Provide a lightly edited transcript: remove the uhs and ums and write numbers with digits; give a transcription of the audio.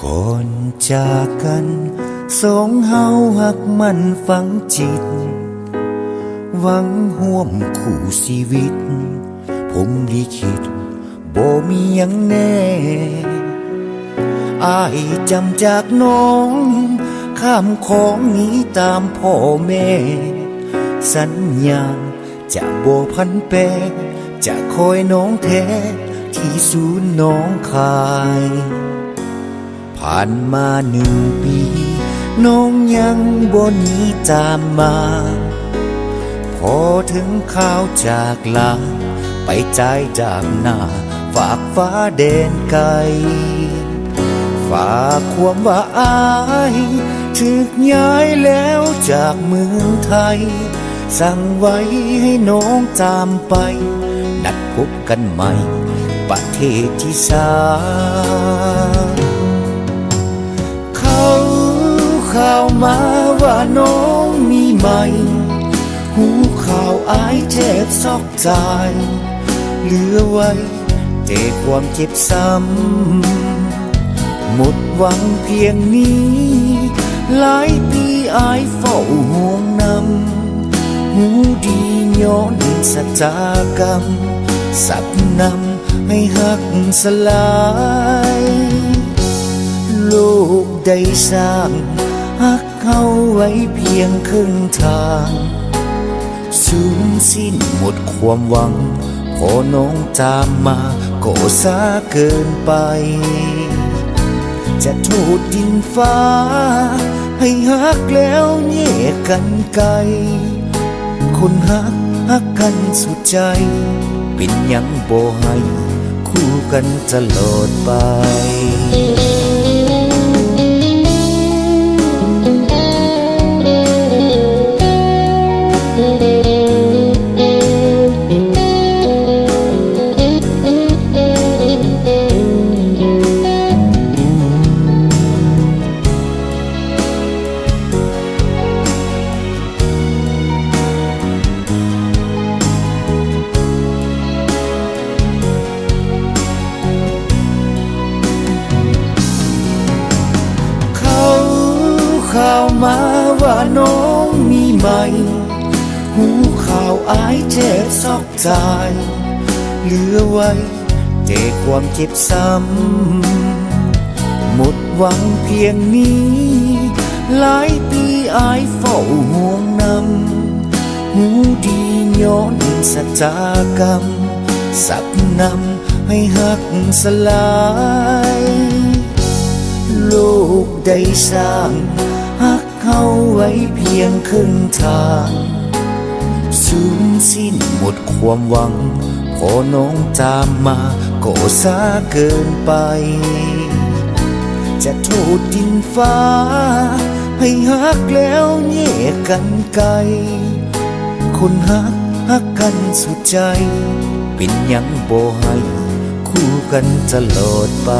ก่อนจากกันสองเฮาหักมันฝังจิตหวังห่วมคู่ชีวิตผมลิขิตบ่มีหยังแน่อ้ายจำจากน้องข้ามของหนีตามพ่อแม่สัญญาจะบ่พันแปรจะคอยน้องแท้ที่ศูนย์น้องคายผ่านมา1 ปีน้องยังบ่หนีตามมาพอถึงข่าวจากลาไปใจจากหน้าฝากฟ้าแดนไกลฝากความว่าอ้ายถึกย้ายแล้วจากเมืองไทยสั่งไว้ให้น้องตามไปนัดพบกันใหม่ประเทศที่3เขาข่าวมาว่าน้องมีใหม่หูข่าวอายแทบซอกใจเหลือไว้แต่ความเจ็บซ้ำหมดหวังเพียงนี้หลายปีอายเฝ้าห่วงนำหูดีย้อนสะจากรรมสับนำให้หักสลายโลกได้สร้างหักเขาไว้เพียงครึ่งทางสูญสิ้นหมดความหวังพอน้องตามมาก็สาเกินไปจะโทษดินฟ้าให้หักแล้วแยกกันไกลคนหักกันสุดใจเป็นยังบ่ให้คู่กันตลอดไปข่าวมาว่าน้องมีใหม่หูข่าวอายแทบซอกใจเหลือไว้แต่ความเจ็บซ้ำหมดหวังเพียงนี้หลายปีอายเฝ้าห่วงนำหูดีย้อนสะจากรรมสับนำให้หักสลายโลกได้สร้างหักเขาไว้เพียงครึ่งทางสูญสิ้นหมดความหวังพอน้องตามมาก็สาเกินไปจะโทษดินฟ้าให้หักแล้วแยกกันไกลคนหักกันสุดใจเป็นยังบ่ให้คู่กันตลอดไป